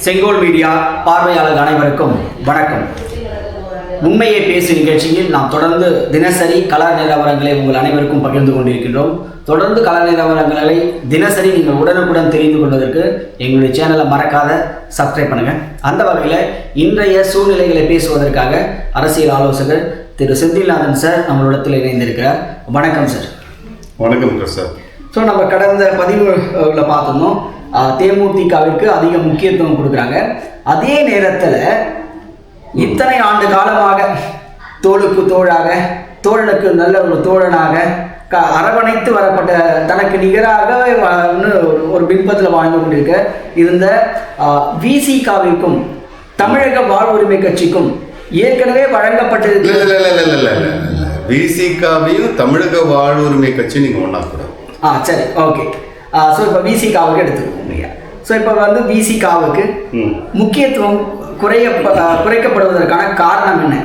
செங்கோல் மீடியா பார்வையாளர் அனைவருக்கும் வணக்கம். உண்மையை பேசு நிகழ்ச்சியில் நாம் தொடர்ந்து தினசரி கள நிலவரங்களை உங்கள் அனைவருக்கும் பகிர்ந்து கொண்டிருக்கின்றோம். தொடர்ந்து கள நிலவரங்களை தினசரி நீங்கள் உடனுக்குடன் தெரிந்து கொள்வதற்கு எங்களுடைய சேனலை மறக்காத சப்ஸ்கிரைப் பண்ணுங்கள். அந்த வகையில் இன்றைய சூழ்நிலைகளை பேசுவதற்காக அரசியல் ஆலோசகர் திரு செந்தில்நாதன் சார் நம்மளிடத்தில் இணைந்திருக்கிறார். வணக்கம் சார். வணக்கம் சார். ஸோ நம்ம கடந்த பதிவுல பார்த்தோம்னா தேமுதிகவிற்கு அதிக முக்கியத்துவம் கொடுக்குறாங்க. அதே நேரத்தில் இத்தனை ஆண்டு காலமாக தோளுக்கு தோளாக, தோழனுக்கு நல்ல ஒரு தோழனாக அரவணைத்து வரப்பட்ட, தனக்கு நிகராக ஒரு பின்பத்தில் வாழ்ந்து கொண்டிருக்க இருந்த விசிகாவிற்கும் தமிழக வாழ்வுரிமை கட்சிக்கும் ஏற்கனவே வழங்கப்பட்டிருக்க விசிகாவையும் தமிழக வாழ்வுரிமை கட்சி நீங்கள் ஒன்றா கூட சரி, ஓகே. ஸோ இப்போ விசிகாவுக்கு எடுத்துக்கோங்க இல்லையா? ஸோ இப்போ வந்து விசிகாவுக்கு முக்கியத்துவம் குறைக்கப்படுவதற்கான காரணம் என்ன?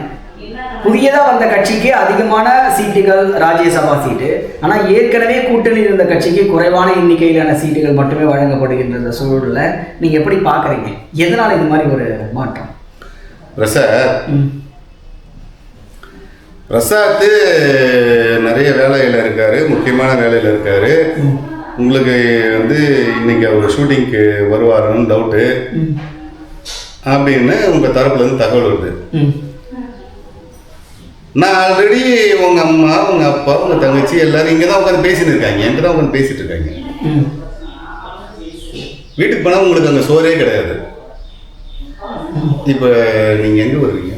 புதியதாக வந்த கட்சிக்கு அதிகமான சீட்டுகள் ராஜ்யசபா சீட்டு, ஆனால் ஏற்கனவே கூட்டணியில் இருந்த கட்சிக்கு குறைவான எண்ணிக்கையிலான சீட்டுகள் மட்டுமே வழங்கப்படுகின்ற சூழலில் நீங்கள் எப்படி பார்க்குறீங்க? எதனால் இது மாதிரி ஒரு மாற்றம்? பிரசாத் நிறைய வேலையில் இருக்கார், முக்கியமான வேலையில் இருக்கார். உங்களுக்கு வந்து இன்னைக்கு அவர் ஷூட்டிங்க்கு வருவாருன்னு டவுட்டு அப்படின்னு உங்கள் தரப்புலேருந்து தகவல் வருது. நான் ஆல்ரெடி உங்கள் அம்மா, உங்கள் அப்பா, உங்கள் தங்கச்சி எல்லாரும் இங்கே தான் உட்காந்து பேசின்னு இருக்காங்க, என்கிட்ட தான் உட்காந்து பேசிட்டு இருக்காங்க. வீட்டுக்கு போனால் உங்களுக்கு அங்கே சோறே கிடையாது. இப்போ நீங்கள் எங்கே வருவீங்க?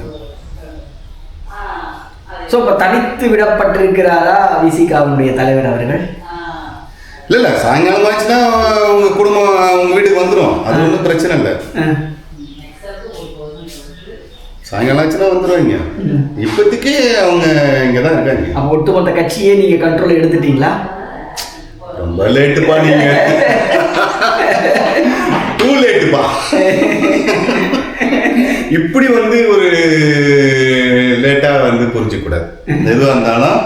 ஸோ இப்போ தனித்து விடப்பட்டிருக்கிறாரா விசிகாவுடைய தலைவர் அவர்கள்? இல்லை சாயங்காலம் ஆச்சுன்னா உங்கள் குடும்பம் உங்கள் வீட்டுக்கு வந்துடும், அது ஒன்றும் பிரச்சனை இல்லை. சாயங்காலம் ஆச்சுன்னா வந்துடுவாங்க. இப்போதைக்கு அவங்க இங்கே தான் இருக்காங்க. அப்போ ஒட்டுமொத்த கட்சியே நீங்கள் கண்ட்ரோல் எடுத்துட்டீங்களா? ரொம்ப லேட்டுப்பா, நீங்கள் டூ லேட்டுப்பா. இப்படி வந்து ஒரு லேட்டாக வந்து புரிஞ்சிக்கூடாது. எதுவாக இருந்தாலும்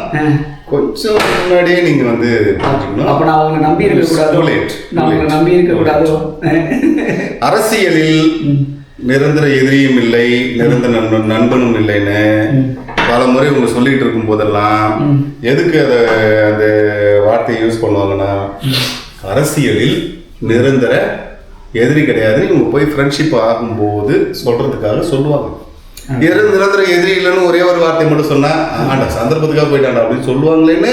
கொஞ்சம் முன்னாடியே நீங்கள் வந்து புரிஞ்சுக்கணும். அப்போ நான் அவங்க நம்பி இருக்கக்கூடாது. அரசியலில் நிரந்தர எதிரியும் இல்லை, நிரந்தர நண்பனும் இல்லைன்னு பல முறை உங்க சொல்லிட்டு இருக்கும் போதெல்லாம் எதுக்கு அந்த வார்த்தையை யூஸ் பண்ணுவாங்கன்னா, அரசியலில் நிரந்தர எதிரி கிடையாது, இவங்க போய் ஃப்ரெண்ட்ஷிப் ஆகும்போது சொல்றதுக்காக சொல்லுவாங்க. நிரந்தர எதிரி இல்லைன்னு ஒரே ஒரு வார்த்தை மட்டும் சொன்னா ஆண்டா சந்தர்ப்பத்துக்காக போயிட்டாண்டா அப்படின்னு சொல்லுவாங்களேன்னு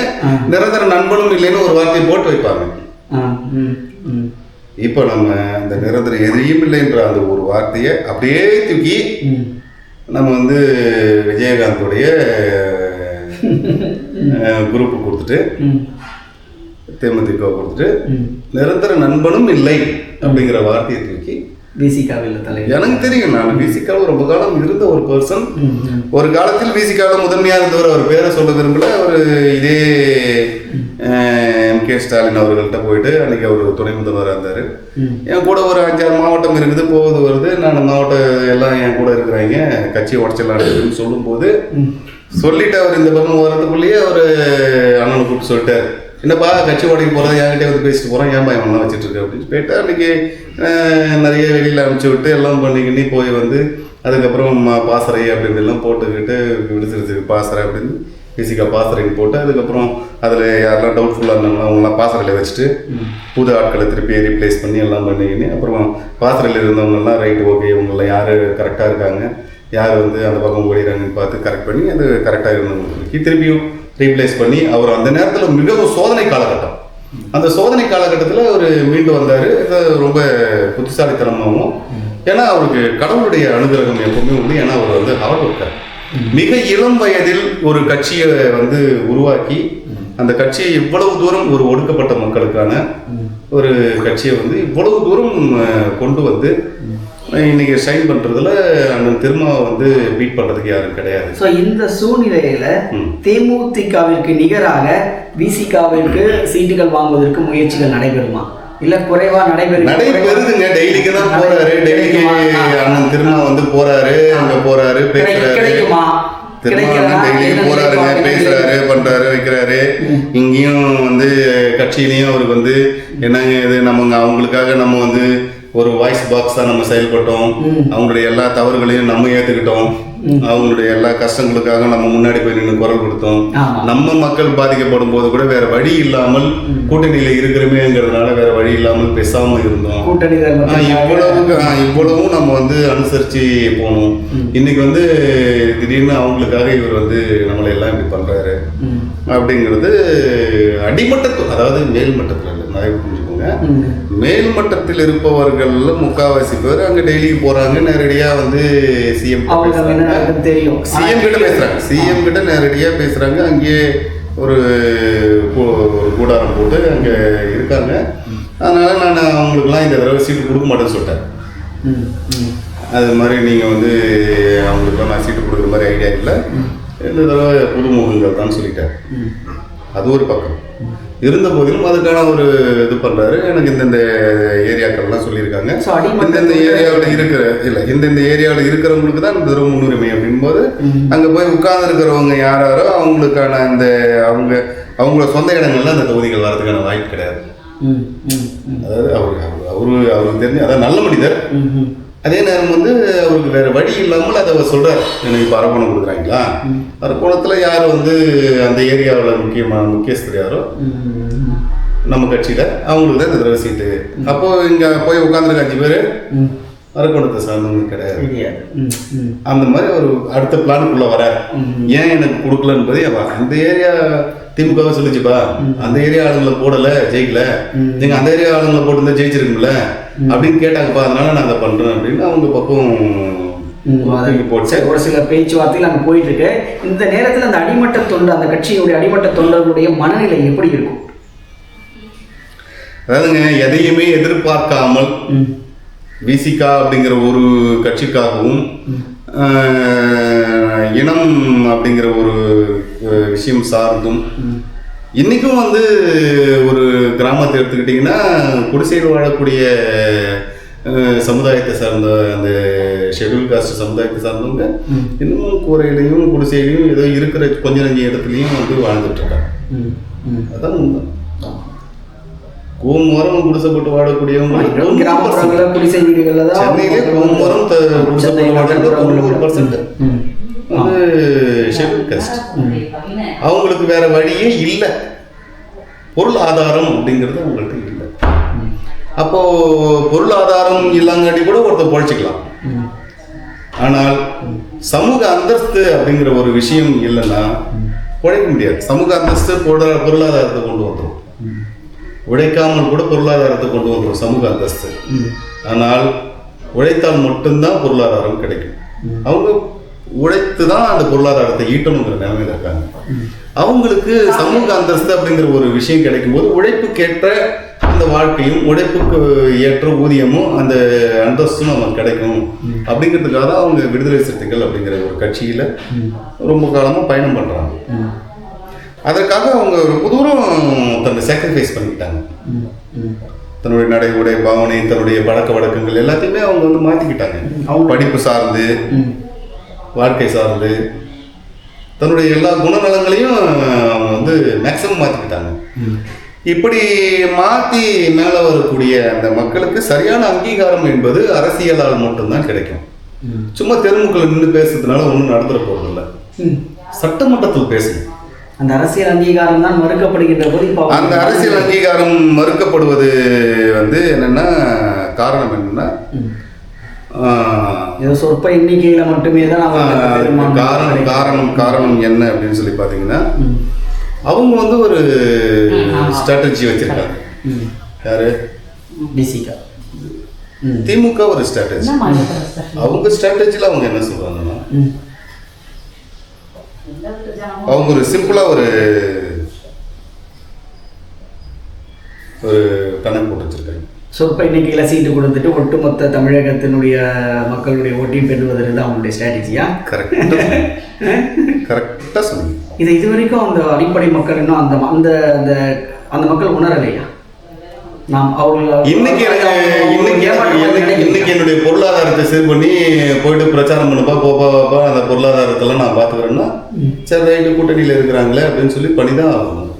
நிரந்தர நண்பனும் இல்லைன்னு ஒரு வார்த்தையை போட்டு வைப்பாங்க. இப்போ நம்ம அந்த நிரந்தர எதிரியும் இல்லைன்ற அந்த ஒரு வார்த்தையை அப்படியே தூக்கி நம்ம வந்து விஜயகாந்தோடைய குரூப்பு கொடுத்துட்டு, தேமுதிக கொடுத்துட்டு நிரந்தர நண்பனும் இல்லை அப்படிங்கிற வார்த்தையை தூக்கி விசிகாவில் தலைவர். எனக்கு தெரியும், நான் விசிகாவில் ரொம்ப காலம் இருந்த ஒரு பர்சன். ஒரு காலத்தில் விசிகாவில் முதன்மையாக இருந்தவர், அவர் பேரை சொல்ல விரும்பல. அவர் இதே எம்.கே. ஸ்டாலின் அவர்கள்ட்ட போயிட்டு அன்னைக்கு அவர் துணை முதல்வராக இருந்தார். என் கூட ஒரு 5-6 மாவட்டம் இருக்குது, போகுது வருது. நான் மாவட்டம் எல்லாம் என் கூட இருக்கிறாங்க, கட்சியை உடச்சிடலான்னு சொல்லும்போது சொல்லிட்டு அவர் இந்த பக்கம் வரதுக்குள்ளேயே அவர் அண்ணனை கூப்பிட்டு சொல்லிட்டார், என்னப்பா கட்சி உடைக்க போகிறது என்கிட்ட வந்து பேசிட்டு போகிறோம், ஏன் பயமெல்லாம் வச்சுட்டு இருக்கு அப்படின்னு போயிட்டு அன்றைக்கி நிறைய வெளியில் அனுப்பிச்சி விட்டு எல்லாம் பண்ணிக்கின்னு போய் வந்து அதுக்கப்புறம் பாசறை அப்படின்னு எல்லாம் போட்டுக்கிட்டு விடுத்துருக்கு பாசறை அப்படின்னு விசிகா பாசறைன்னு போட்டு அதுக்கப்புறம் அதில் யாரெல்லாம் டவுட்ஃபுல்லாக இருந்தாங்களோ அவங்களாம் பாசறையில் வச்சுட்டு புது ஆட்களை திருப்பி ரீப்ளேஸ் பண்ணி எல்லாம் பண்ணிக்கின்னு அப்புறம் பாசறையில் இருந்தவங்கெல்லாம் ரைட்டு ஓகே இவங்கெல்லாம் யார் கரெக்டாக இருக்காங்க, யார் வந்து அந்த பக்கம் ஓடிறாங்கன்னு பார்த்து கரெக்ட் பண்ணி அது கரெக்டாக இருந்தவங்களுக்கு திருப்பியும் ரீப்ளேஸ் பண்ணி அவர் அந்த நேரத்தில் மிகவும் சோதனை காலகட்டம். அந்த சோதனை காலகட்டத்தில் அவர் மீண்டு வந்தார். ரொம்ப புத்திசாலித்தனமாகவும், ஏன்னா அவருக்கு கடவுளுடைய அனுகிரகம் எப்பவுமே உண்டு. ஏன்னா அவர் வந்து ஹார்ட் ஒர்க்கர். மிக இளம் வயதில் ஒரு கட்சியை வந்து உருவாக்கி அந்த கட்சியை இவ்வளவு தூரம் ஒரு ஒடுக்கப்பட்ட மக்களுக்கான ஒரு கட்சியை வந்து இவ்வளவு தூரம் கொண்டு வந்து இன்னைக்கு ஷைன் பண்றதுல அண்ணன் திருமாவை வந்து பீட் பண்றதுக்கு யாரும் கிடையாது. ஸோ இந்த சூழ்நிலையில தேமுதிகவிற்கு நிகராக விசிகாவிற்கு சீட்டுகள் வாங்குவதற்கு முயற்சிகள் நடைபெறுமா, இல்ல குறைவா நடைபெறுதுங்க? டெய்லிக்கு தான் போறாரு, டெய்லிக்கு அண்ணன் திருமா வந்து போறாரு, அங்க போறாரு, பேசுறாரு, டெய்லி போறாருங்க, பேசுறாரு, பண்றாரு, வைக்கிறாரு. இங்கேயும் வந்து கட்சியிலையும் அவருக்கு வந்து என்னங்க இது நம்ம அவங்களுக்காக நம்ம வந்து ஒரு வாய்ஸ் பாக்ஸாக நம்ம செயல்பட்டோம். அவங்களுடைய எல்லா தவறுகளையும் நம்ம ஏற்றுக்கிட்டோம். அவங்களுடைய எல்லா கஷ்டங்களுக்காக நம்ம முன்னாடி போய் நின்று குரல் கொடுத்தோம். நம்ம மக்கள் பாதிக்கப்படும் போது கூட வேற வழி இல்லாமல் கூட்டணியில இருக்கிறோமேங்கிறதுனால வேற வழி இல்லாமல் பேசாம இருந்தோம். இவ்வளவும் நம்ம வந்து அனுசரிச்சு போனோம். இன்னைக்கு வந்து திடீர்னு அவங்களுக்காக இவர் வந்து நம்மளை எல்லாம் இப்படி பண்றாரு அப்படிங்கிறது அடிமட்டத்தில், அதாவது மேல்மட்டத்தில் இல்லை, நிறைய புரிஞ்சுக்கோங்க. மேல்மட்டத்தில் இருப்பவர்கள் முக்காவாசி பேர் அங்க டெய்லி போறாங்க, நேரடியா வந்து சிஎம் கிட்ட நேரடியா பேசுறாங்க. அங்கேயே ஒரு கூடாரம் போட்டு அங்க இருக்காங்க. அதனால நான் அவங்களுக்குலாம் இந்த தடவை சீட்டு கொடுக்க மாட்டேன்னு சொல்லிட்டேன். அது மாதிரி நீங்க வந்து அவங்களுக்குலாம் நான் சீட்டு கொடுக்குற மாதிரி ஐடியா இல்லை, இந்த தடவை புதுமுகங்கள் தான் சொல்லிட்டேன். அது ஒரு பக்கம் இருந்த போதிலும் அதுக்கான ஒரு இது பண்றாரு. எனக்கு இந்தந்த ஏரியாக்கள்லாம் சொல்லியிருக்காங்க, இந்தந்த ஏரியாவில் இருக்கிற இல்லை இந்தந்த ஏரியாவில் இருக்கிறவங்களுக்கு தான் இந்த தடவை முன்னுரிமை அப்படின்போது அங்கே போய் உட்கார்ந்து இருக்கிறவங்க யாரோ அவங்களுக்கான அந்த அவங்களோட சொந்த இடங்கள்ல அந்த தொகுதிகள் வர்றதுக்கான வாய்ப்பு கிடையாது. அதாவது அவருக்கு தெரிஞ்சு அதாவது நல்ல மனிதர். அதே நேரம் வந்து அவருக்கு வேற வழி இல்லாமல் அதை அவர் சொல்றாரு, எனக்கு இப்போ அரக்கோணம் கொடுக்குறாங்களா, அரக்கோணத்தில் யார் வந்து அந்த ஏரியாவில் முக்கியஸ்தர் யாரோ நம்ம கட்சியில அவங்களுக்கு தான் இந்த தடவை சீட்டு. அப்போ இங்க போய் உட்காந்துருக்க 5 பேர் அரக்கோணத்தை சார்ந்தவங்க கிடையாது. அந்த மாதிரி ஒரு அடுத்த பிளானுக்குள்ள வர ஏன் எனக்கு கொடுக்கல என்பது அந்த ஏரியா திமுகவை சொல்லிச்சுப்பா, அந்த ஏரியா ஆளுங்களை போடல ஜெயிக்கல, நீங்க அந்த ஏரியா ஆளுங்களை போட்டு ஜெயிச்சிருக்கும்ல அப்படின்னு கேட்டாங்கப்பா, அதனால நான் அதை பண்றேன் அப்படின்னு அவங்க பக்கம் ஒரு சில பேச்சுவார்த்தைகள் அங்கே போயிட்டு இருக்கு. இந்த நேரத்தில் அந்த அடிமட்ட தொண்டு, அந்த கட்சியினுடைய அடிமட்ட தொண்டர்களுடைய மனநிலை எப்படி இருக்கும்? அதாவதுங்க, எதையுமே எதிர்பார்க்காமல் விசிகா அப்படிங்கிற ஒரு கட்சிக்காகவும் இனம் அப்படிங்கிற ஒரு விஷயம் சார்ந்தும் இன்னைக்கும் வந்து ஒரு கிராமத்தை எடுத்துக்கிட்டிங்கன்னா குடிசையில் வாழக்கூடிய சமுதாயத்தை சார்ந்த அந்த ஷெட்யூல் காஸ்ட் சமுதாயத்தை சார்ந்தவங்க இன்னமும் கூரையிலையும் குடிசையிலையும் ஏதோ இருக்கிற கொஞ்சம் நஞ்ச இடத்துலையும் வந்து வாழ்ந்துட்டு இருக்காங்க. அதான் உண்மை. கோமுரம் குடிசை போட்டு வாழக்கூடியவங்க குடிசை வீடுகள்ல தான் சென்னையிலே கோமுரம் குடிசை போட்டு வாழக்கூடிய வந்து ஷெட்யூல் காஸ்ட். அவங்களுக்கு வேற வழியே இல்லை, பொருளாதாரம் அப்படிங்கிறது அவங்களுக்கு இல்லை. அப்போ பொருளாதாரம் இல்லங்காட்டி கூட ஒருத்தர் பொழைச்சிக்கலாம். ஆனால் சமூக அந்தஸ்து அப்படிங்கிற ஒரு விஷயம் இல்லைன்னா உழைக்க முடியாது. சமூக அந்தஸ்து பொருளாதாரத்தை கொண்டு வந்துடும், உழைக்காமல் கூட பொருளாதாரத்தை கொண்டு வந்துடும் சமூக அந்தஸ்து. ஆனால் உழைத்தால் மட்டும்தான் பொருளாதாரம் கிடைக்கும். அவங்க உழைத்து தான் அந்த பொருளாதாரத்தை ஈட்டணுங்கிற நிலைமையில இருக்காங்க. அவங்களுக்கு சமூக அந்தஸ்து அப்படிங்கிற ஒரு விஷயம் கிடைக்கும் போது உழைப்புக்கேற்ற அந்த வாழ்க்கையும் உழைப்புக்கு ஏற்ற ஊதியமும் அந்த அந்தஸ்தும் நமக்கு கிடைக்கும் அப்படிங்கிறதுக்காக தான் அவங்க விடுதலை சிறுத்தைகள் அப்படிங்கிற ஒரு கட்சியில ரொம்ப காலமா பயணம் பண்றாங்க. அதற்காக அவங்க ரொம்ப தூரம் தன்னை சாக்ரிஃபைஸ் பண்ணிக்கிட்டாங்க. தன்னுடைய நடை உடை பாவனை தன்னுடைய பழக்க வழக்கங்கள் எல்லாத்தையுமே அவங்க வந்து மாற்றிக்கிட்டாங்க. அவங்க படிப்பு சார்ந்து வாழ்க்கை சார்ந்து தன்னுடைய எல்லா குணநலங்களையும் அவங்க வந்து மேக்சிமம் மாற்றிக்கிட்டாங்க. இப்படி மாற்றி மேலே வரக்கூடிய அந்த மக்களுக்கு சரியான அங்கீகாரம் என்பது அரசியலால் மட்டும்தான் கிடைக்கும். சும்மா தெருமுக்கள் நின்று பேசுறதுனால ஒன்றும் நடந்துட போறதில்லை. சட்டமன்றத்தில் பேசணும். அந்த அரசியல் அங்கீகாரம் தான் மறுக்கப்படுகின்ற போது அந்த அரசியல் அங்கீகாரம் மறுக்கப்படுவது வந்து என்னன்னா காரணம் என்னன்னா சொற்ப எண்ணிக்கையில மட்டுமே தான் காரணம் என்ன அப்படின்னு சொல்லி பாத்தீங்கன்னா அவங்க வந்து ஒரு ஸ்ட்ராட்டஜி வச்சிருக்காங்க. யாரு? டிசிகா. திமுக ஒரு ஸ்ட்ராட்டஜி. அவங்க ஸ்ட்ராட்டஜில அவங்க என்ன சொல்றாங்கன்னா அவங்க ஒரு சிம்பிளா ஒரு கணக்கு போட்டு வச்சிருக்காங்க. சொற்ப எண்ணிக்கையில சீட்டு கொடுத்துட்டு ஒட்டுமொத்த தமிழகத்தினுடைய மக்களுடைய ஓட்டையும் பெறுவதற்கு தான் அவங்களுடைய ஸ்ட்ராட்டஜியா? கரெக்டா சொன்னீங்க. இது இதுவரைக்கும் அந்த அடிப்படை மக்கள் இன்னும் அந்த அந்த அந்த அந்த மக்கள் உணரலையா? நாம் இன்னைக்கு என்னுடைய பொருளாதாரத்தை சீர் பண்ணி போயிட்டு பிரச்சாரம் பண்ணப்பா போப்பா அந்த பொருளாதாரத்தெல்லாம் நான் பார்த்துக்கிறேன்னா சரி ரைட்டு கூட்டணியில் இருக்கிறாங்களே அப்படின்னு சொல்லி பண்ணிதான் ஆகணும்.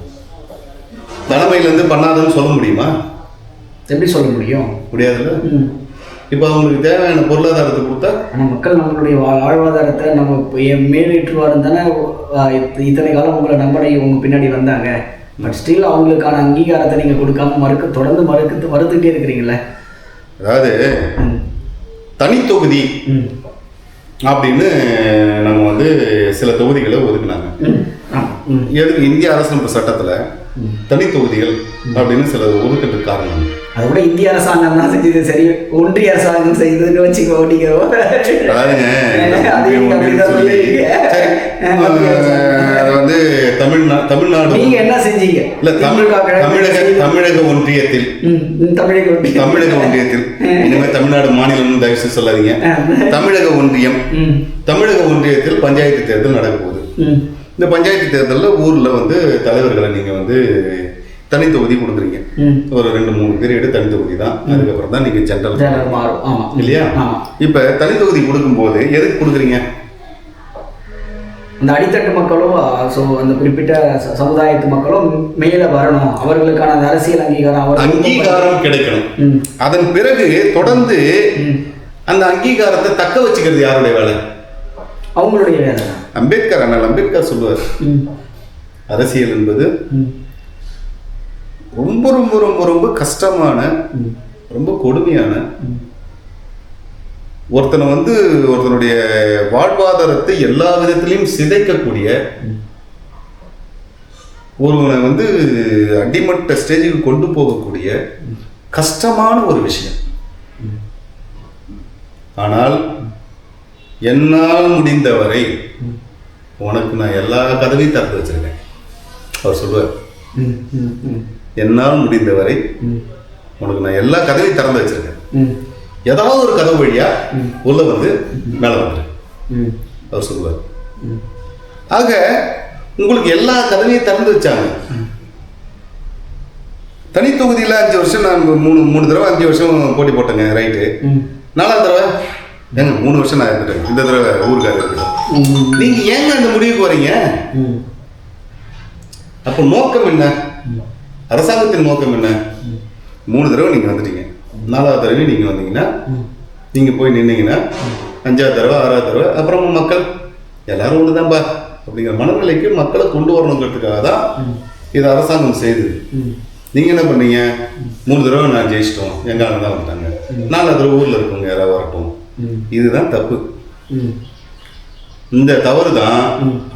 தலைமையிலேருந்து பண்ணாதுன்னு சொல்ல முடியுமா? எப்படி சொல்ல முடியும்? முடியாதுல்ல. இப்போ அவங்களுக்கு தேவையான பொருளாதாரத்தை கொடுத்தா ஆனால் மக்கள் நம்மளுடைய வாழ்வாதாரத்தை நம்ம மேலேற்றுவாருன்னு தானே இத்தனை காலம் உங்களை நம்பனை உங்கள் பின்னாடி வந்தாங்க. பட் ஸ்டில் அவங்களுக்கான அங்கீகாரத்தை நீங்கள் கொடுக்காம தொடர்ந்து மறுத்துக்கிட்டே இருக்கிறீங்களே. அதாவது தனித்தொகுதி அப்படின்னு நம்ம வந்து சில தொகுதிகளை ஒதுக்குனாங்க. எதுக்கு இந்திய அரசியலமைப்பு சட்டத்தில் தனித்தொகுதிகள் அப்படின்னு சில ஒதுக்கிறதுக்கு காரணம். அதை விட இந்திய அரசாங்கம் தான் செஞ்சது சரி, ஒன்றிய அரசாங்கம் செய்ததுன்னு வச்சுக்கோ. அது வந்து தமிழ்நாடு நீங்க என்ன செஞ்சீங்க? இல்ல தமிழக ஒன்றியத்தில் இனிமேல் தமிழ்நாடு மாநிலம் தயவு சொல்லாதீங்க. தமிழக ஒன்றியத்தில் பஞ்சாயத்து தேர்தல் நடக்க போகுது. இந்த பஞ்சாயத்து தேர்தலில் ஊரில் வந்து தலைவர்களை நீங்கள் வந்து தனி தொகுதி கொடுக்குறீங்க. ஒரு 2-3 பீரியடு தனி தொகுதி தான். அதுக்கப்புறம் தான் நீங்கள் ஜென்ரல் மாறும் இல்லையா? இப்போ தனி தொகுதி கொடுக்கும்போது எதுக்கு கொடுக்குறீங்க? அந்த அடித்தட்டு மக்களும் அந்த குறிப்பிட்ட சமுதாயத்து மக்களும் மேலே வரணும், அவர்களுக்கான அந்த அரசியல் அங்கீகாரம் கிடைக்கணும். அதன் பிறகு தொடர்ந்து அந்த அங்கீகாரத்தை தக்க வச்சுக்கிறது யாருடைய வேலை? அவங்களுடைய வேலை. அம்பேத்கர் சொல்லுவார், அரசியல் என்பது ரொம்ப ரொம்ப ரொம்ப ரொம்ப கஷ்டமான, ரொம்ப கொடுமையான, ஒருத்தனுடைய வாழ்வாதாரத்தை எல்லா விதத்திலையும் சிதைக்கக்கூடிய, ஒருவனை வந்து அடிமட்ட ஸ்டேஜுக்கு கொண்டு போகக்கூடிய கஷ்டமான ஒரு விஷயம். ஆனால் என்னால் முடிந்தவரை உனக்கு நான் எல்லா கதவையும் திறந்து வச்சிருக்கேன் அவர் சொல்லுவார். என்னால் முடிந்தவரை உனக்கு நான் எல்லா கதவையும் திறந்து வச்சிருக்கேன், ஏதாவது ஒரு கதவு வழியா உள்ள வந்து மேலே வந்துரு அவர் சொல்லுவார். ஆக உங்களுக்கு எல்லா கதவையும் திறந்து வச்சாங்க. தனி தொகுதியில் 5 வருஷம் நான் 3 தடவை 5 வருஷம் போட்டி போட்டேங்க. ரைட்டு. 4ஆவது தடவை ஏங்க 3 வருஷம் நான் இருந்துட்டேன். இந்த தடவை ஊருக்காக இருக்கு. நீங்க ஏங்க அந்த முடிவுக்கு வரீங்க? அப்போ நோக்கம் என்ன? அரசாங்கத்தின் நோக்கம் என்ன? 3 தடவை நீங்க வந்துட்டீங்க, 4ஆவது தடவை நீங்க வந்தீங்கன்னா, நீங்க போய் நின்னீங்கன்னா 5ஆவது தடவை 6ஆவது தடவை அப்புறம் மக்கள் எல்லாரும் ஒண்ணுதான்பா அப்படிங்கிற மனநிலைக்கு மக்களை கொண்டு வரணுங்கிறதுக்காக தான் இது அரசாங்கம் செய்யுது. நீங்க என்ன பண்ணீங்க? 3 தடவை நான் ஜெயிச்சிட்டோம், எங்க ஆளுங்க தான் வந்துட்டாங்க, 4ஆவது தடவை ஊர்ல இருக்கவங்க யாராவது வரட்டும். இதுதான் தப்பு. இந்த தவறு தான்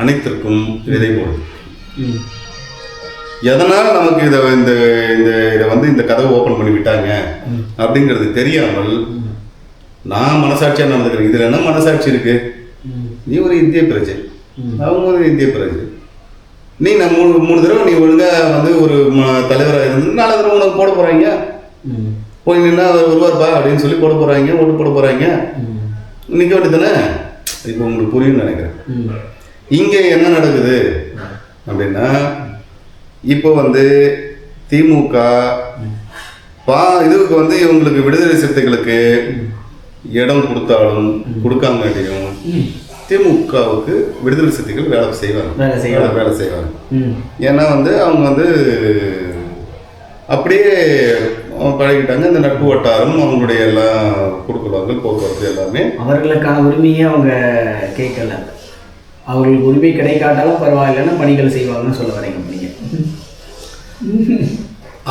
அனைத்திற்கும் விதை போடுது. எதனால் நமக்கு இந்த கதவை ஓப்பன் பண்ணி விட்டாங்க அப்படிங்கிறது தெரியாமல் நான் மனசாட்சியா நடந்துக்கிறேன். இதுல என்ன மனசாட்சி இருக்கு? நீ ஒரு இந்திய பிரஜை, அவங்க ஒரு இந்திய பிரஜை. நீ நான் 3 தடவை நீ ஒழுங்கா வந்து ஒரு தலைவராக இருந்து 4 தடவை உனக்கு போட போறாங்க. போய் நின்னா வருவார்ப்பா அப்படின்னு சொல்லி போட போறாங்க, ஓட்டு போட போறாங்க. நிக்க வேண்டியதானே? இப்போ உங்களுக்கு புரியும்னு நினைக்கிறேன். இங்க என்ன நடக்குது அப்படின்னா, இப்போ வந்து திமுக இதுக்கு வந்து இவங்களுக்கு விடுதலை சிறுத்தைகளுக்கு இடம் கொடுத்தாலும் கொடுக்காமட்டியும் திமுகவுக்கு விடுதலை சிறுத்தைகள் வேலை செய்வாங்க. ஏன்னா வந்து அவங்க வந்து அப்படியே பழகிட்டாங்க. இந்த நட்பு வட்டாரம் அவங்களுடைய எல்லாம் கொடுக்குறாங்க, போக்குவரத்து எல்லாமே அவர்களுக்கான உரிமையை அவங்க கேட்கல. அவர்களுக்கு உரிமை கிடைக்காட்டாலும் பரவாயில்லைன்னு பணிகள் செய்வாங்கன்னு சொல்ல வரீங்க.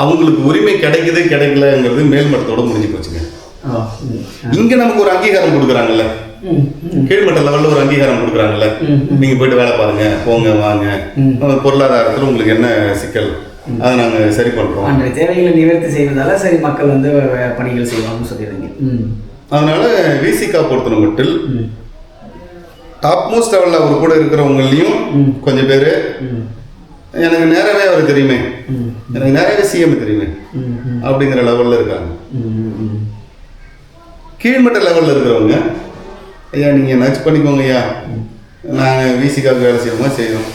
அவங்களுக்கு உரிமை கிடைக்கலங்கிறது மேல்மட்டத்தோட முடிஞ்சு போச்சுங்க. இங்க நமக்கு ஒரு அங்கீகாரம் கொடுக்குறாங்கல்ல, கீழ்மட்ட லெவல்ல ஒரு அங்கீகாரம் கொடுக்குறாங்கல்ல, நீங்க போயிட்டு வேலை பாருங்க, போங்க வாங்க, பொருளாதாரத்தில் உங்களுக்கு என்ன சிக்கல் அதை நாங்கள் சரி பண்ணுறோம், அந்த தேவைகளை நிவர்த்தி செய்வதால சரி மக்கள் வந்து பணிகள் செய்வாங்கன்னு சொல்லிடுங்க. அதனால விசிகா பொறுத்தன மட்டும் டாப் மோஸ்ட் லெவலில் அவர் கூட இருக்கிறவங்களையும் கொஞ்சம் பேர் எனக்கு நேரவே அவர் தெரியுமே, எனக்கு நேரவே சிஎம் தெரியுமே அப்படிங்கிற லெவலில் இருக்காங்க. கீழ்மட்ட லெவலில் இருக்கிறவங்க ஐயா நீங்கள் நச்சு பண்ணிக்கோங்க ஐயா, நாங்கள் விசிகாவுக்கு வேலை செய்வோமா செய்யறோம்,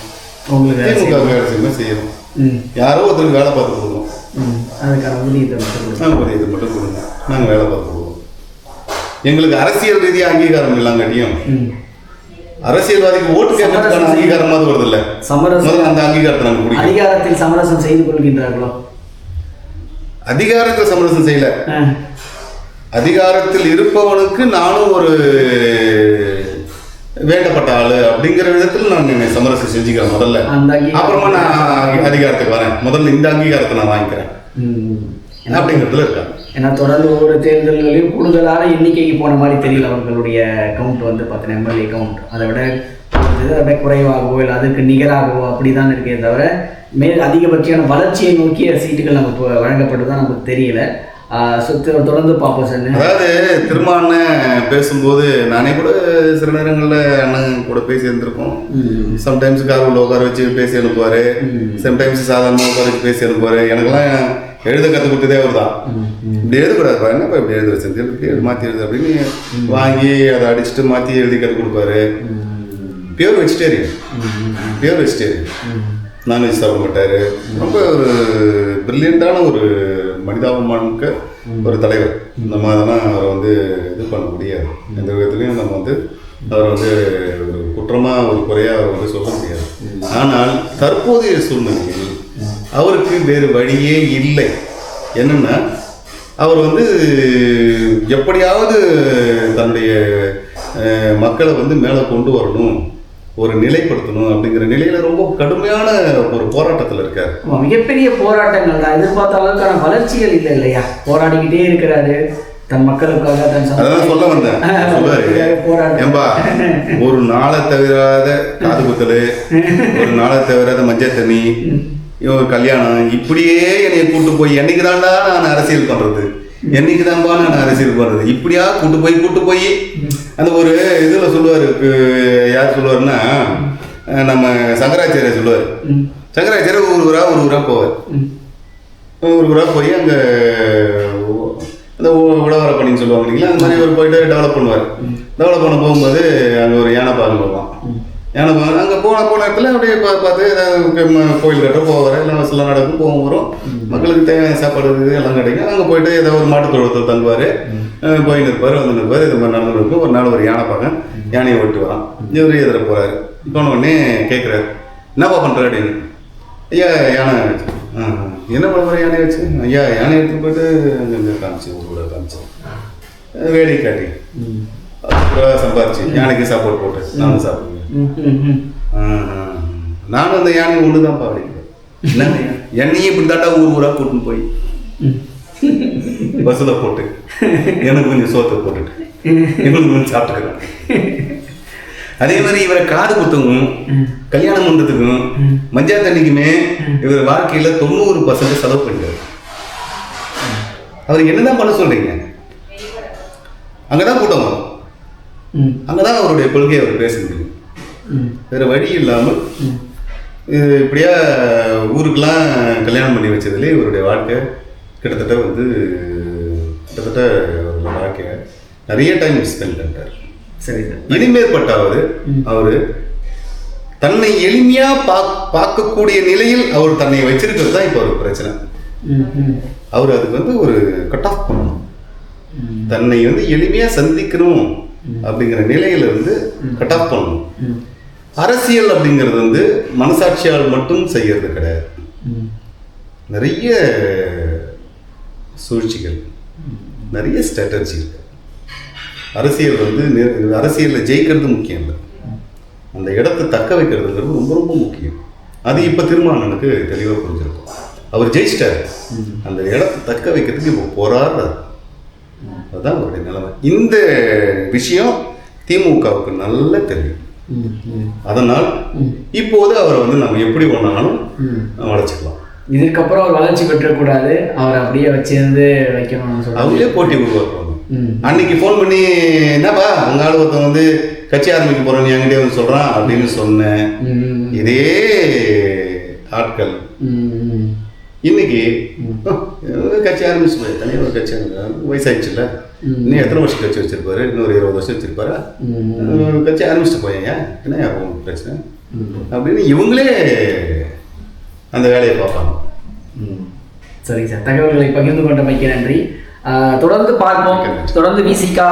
திமுகவுக்கு வேலை செய்வோமா செய்யறோம், யாரோ ஒருத்தருக்கு வேலை பார்த்து கொடுக்கணும், அதுக்கான ஊதியத்தை மட்டும் கொடுங்க, நாங்கள் வேலை பார்த்து கொடுவோம். எங்களுக்கு அரசியல் ரீதியாக அங்கீகாரம் இல்லாங்காட்டியும் அரசியல்வாதிக்கு ஓட்டு கேட்கறதுக்கான அங்கீகாரமாவது வருது இல்லை, அந்த அங்கீகாரத்தை நாங்கள் கொடுக்கணும். அதிகாரத்தில் சமரசம் செய்து கொள்கின்றார்களோ? அதிகாரத்தில் சமரசம் செய்யல, அதிகாரத்தில் இருப்பவனுக்கு நானும் ஒரு வேண்டப்பட்ட ஆளு அப்படிங்கிற விதத்தில் நான் என்னை சமரசம் செஞ்சுக்கிறேன் முதல்ல. அப்புறமா நான் அதிகாரத்துக்கு வரேன். முதல்ல இந்த அங்கீகாரத்தை நான் வாங்கிக்கிறேன் அப்படிங்கிறதுல இருக்காங்க. ஏன்னா தொடர்ந்து ஒவ்வொரு தேர்தல்களையும் கூடுதலான எண்ணிக்கைக்கு போன மாதிரி தெரியல. அவர்களுடைய கவுண்ட் வந்து பார்த்தீங்கன்னா எம்எல்ஏ கவுண்ட் அதை விட குறைவாகவோ இல்லை அதுக்கு நிகராகவோ அப்படி தான் இருக்கே தவிர அதிகபட்சமான வளர்ச்சியை நோக்கிய சீட்டுகள் நமக்கு வழங்கப்பட்டதான் நமக்கு தெரியல. தொடர்ந்து பார்ப்போம் சார். அதாவது திருமான பேசும்போது நானே கூட சில நேரங்களில் அண்ணன் கூட பேசி இருந்திருக்கோம். சம்டைம்ஸ் கார் உள்ள உட்கார வச்சு பேசி அனுப்புவார், சம்டைம்ஸ் சாதாரணமாக உட்கார வச்சு பேசி அனுப்புவார். எனக்கெல்லாம் எழுத கற்றுக் கொடுத்ததே அவர் தான். இப்படி எழுதக்கூடாது பாருங்க, இப்போ இப்படி எழுத வச்சு இப்படி மாற்றி எழுது அப்படின்னு வாங்கி அதை அடிச்சுட்டு மாற்றி எழுதி கற்றுக் கொடுப்பாரு. பியூர் வெஜிடேரியன், நான்வெஜ் சாப்பிட மாட்டார். ரொம்ப ஒரு பிரில்லியண்டான ஒரு மனிதாபிமானமிக்க ஒரு தலைவர். நம்ம அதெல்லாம் அவரை வந்து இது பண்ண முடியாது. எந்த விதத்துலையும் நம்ம வந்து அவரை வந்து ஒரு குற்றமாக ஒரு குறையாக அவர் வந்து சொல்ல முடியாது. ஆனால் தற்போதைய சூழ்நிலையில் அவருக்கு வேறு வழியே இல்லை. என்னென்னா அவர் வந்து எப்படியாவது தன்னுடைய மக்களை வந்து மேலே கொண்டு வரணும், ஒரு நிலைப்படுத்தணும் அப்படிங்கிற நிலையில ரொம்ப கடுமையான ஒரு போராட்டத்தில் இருக்காரு. மிகப்பெரிய போராட்டங்கள் தான். எதிர்பார்த்த அளவுக்கான வளர்ச்சிகள் இல்லை இல்லையா? போராடிக்கிட்டே இருக்கிறாரு தன் மக்களுக்காக. அதான் சொல்ல வந்தேன். ஏம்பா, ஒரு நாளை தவிராத காது குத்தல், ஒரு நாளை தவிராத மஞ்சள் தண்ணி, கல்யாணம், இப்படியே என்னைய கூட்டு போய் என்னைக்கு தான்டா நான் அரசியல் பண்றது, என்னைக்கு தான்பா நான் அரசியல் பண்றது, இப்படியா கூட்டு போய் அந்த ஒரு இதில் சொல்லுவார். யார் சொல்லுவாருன்னா நம்ம சங்கராச்சாரியர் சொல்லுவார். சங்கராச்சாரியர் ஒரு ஊராக போவார். ஒரு ஊராக போய் அங்கே அந்த உழவர பணின்னு சொல்லுவாங்க இல்லைங்களா, அந்த மாதிரி ஒரு போயிட்டு டெவலப் பண்ணுவார். டெவலப் பண்ண போகும்போது அங்கே ஒரு யானை பாகம் போவான். யானை பாகம் அங்கே போன இடத்துல அப்படியே பார்த்து ஏதாவது கோயில் கட்ட போவார். எல்லாம் வசலாம் நடக்கும், போகும் வரும், மக்களுக்கு தேவையான சாப்பாடு இது எல்லாம் கிடைக்கும். அங்கே போயிட்டு ஏதாவது ஒரு மாட்டு தொழுவத்தில் தங்குவார். போய் நிற்பார், வந்து நிற்பார். இது மாதிரி நடந்து இருக்கும். ஒரு நாள் ஒரு யானை பார்க்க யானையை ஓட்டு வரான். இவர் எதிர போகிறாரு. போன உடனே கேட்குறாரு, என்னப்பா பண்ணுற அப்படின்னு. ஐயா யானை என்ன பண்ணுற யானையை வச்சு? ஐயா யானை எடுத்து போய்ட்டு அங்கே காமிச்சு ஊரோட காமிச்சு வேலை காட்டி சம்பாரிச்சு யானைக்கு சாப்பாடு போட்டு நானும் சாப்பிடுவேன். நானும் அந்த யானை ஒன்று தான்ப்பா அப்படிங்கிறேன். என்ன என்னையும் இப்படி தாட்டா ஊராக கூட்டின்னு போய் பஸ்ஸில் போட்டு எனக்கு கொஞ்சம் சோத்தை போட்டுட்டு எங்களுக்கு கொஞ்சம் சாப்பிட்டுக்கிறேன். அதே மாதிரி இவரை காது குத்துக்கும் கல்யாணம் பண்ணுறதுக்கும் மஞ்சள் தண்ணிக்குமே இவர் வாழ்க்கையில் 90% செலவு பண்ணிட்டார். அவர் என்னதான் பண்ண சொல்றீங்க? அங்கதான் கூட்டம் வரும், அங்கதான் அவருடைய கொள்கையை அவர் பேச முடியும். வேற வழி இல்லாமல் இப்படியா ஊருக்கெல்லாம் கல்யாணம் பண்ணி வச்சதுலேயே இவருடைய வாழ்க்கை கிட்டத்தட்ட அவருடைய வாழ்க்கையை நிறைய டைம் ஸ்பெண்ட் பண்ணிட்டார். சரி, இனிமேற்பட்டாவது அவர் தன்னை எளிமையா பார்க்கக்கூடிய நிலையில் அவர் தன்னை வச்சிருக்கிறது தான் இப்போ ஒரு பிரச்சனை. அவர் அதுக்கு வந்து ஒரு கட் ஆஃப் பண்ணணும். தன்னை வந்து எளிமையா சந்திக்கணும் அப்படிங்கிற நிலையில இருந்து கட் ஆஃப் பண்ணணும். அரசியல் அப்படிங்கிறது வந்து மனசாட்சியால் மட்டும் செய்யறது கிடையாது. நிறைய சூழ்ச்சிகள், நிறைய ஸ்ட்ராட்டஜி இருக்கு. அரசியல் வந்து அரசியலில் ஜெயிக்கிறது முக்கியம் இல்லை, அந்த இடத்தை தக்க வைக்கிறதுங்கிறது ரொம்ப ரொம்ப முக்கியம். அது இப்போ திருமாவளவனுக்கு தெளிவாக புரிஞ்சிருக்கும். அவர் ஜெயிச்சிட்டார், அந்த இடத்தை தக்க வைக்கிறதுக்கு இப்போ போராடுறார். அதுதான் அவருடைய நிலைமை. இந்த விஷயம் திமுகவுக்கு நல்லா தெரியும். அதனால் இப்போது அவரை வந்து நம்ம எப்படி ஒன்றாலும் வளர்ச்சிக்கலாம். இதுக்கப்புறம் அவர் வளர்ச்சி பெற்றக்கூடாது, அவர் அப்படியே வச்சிருந்து வைக்கணும்னு சொல்லி அவங்களே போட்டி உருவாக்குவாங்க. அன்னைக்கு ஃபோன் பண்ணி என்னப்பா உங்க ஆளு ஒருத்தன் வந்து கட்சி ஆரம்பிக்க போறோம் நீ என்கிட்டே வந்து சொல்றான் அப்படின்னு சொன்னேன். இதே ஆட்கள் இன்னைக்கு கட்சி ஆரம்பிச்சு தனியாக ஒரு கட்சி வயசாயிடுச்சுல்ல, இன்னும் எத்தனை வருஷம் கட்சி வச்சிருப்பாரு? இன்னொரு 20 வருஷம் வச்சிருப்பாரா? கட்சி ஆரம்பிச்சுட்டு போயேங்க, என்ன பிரச்சனை அப்படின்னு இவங்களே அந்த வேலையை பார்ப்பாங்க. சரிங்க சார், தகவல்களை பகிர்ந்து கொண்டமைக்கு நன்றி. தொடர்ந்து பார்ப்போம். தொடர்ந்து விசிகா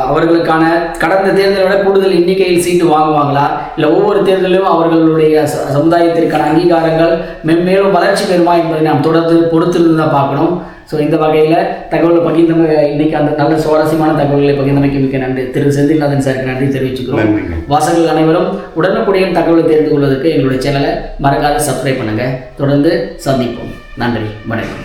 அவர்களுக்கான கடந்த தேர்தலை விட கூடுதல் எண்ணிக்கையில் சீட்டு வாங்குவாங்களா, இல்லை ஒவ்வொரு தேர்தலிலும் அவர்களுடைய சமுதாயத்திற்கான அங்கீகாரங்கள் மென்மேலும் வளர்ச்சி பெறுமா என்பதை நாம் தொடர்ந்து பொறுத்திருந்து தான் பார்க்கணும். ஸோ இந்த வகையில் தகவலை பகிர்ந்தமை இன்னைக்கு அந்த நல்ல சுவாரஸ்யமான தகவல்களை பகிர்ந்தமைக்கு மிக்க நன்றி. திரு செந்தில்நாதன் சாருக்கு நன்றி தெரிவிச்சுக்கிறோம். வாசகர்கள் அனைவரும் உடனுக்குடன் தகவலை தெரிந்து கொள்வதற்கு எங்களுடைய சேனலை மறக்காத சப்ஸ்கிரைப் பண்ணுங்கள். தொடர்ந்து சந்திப்போம். நன்றி, வணக்கம்.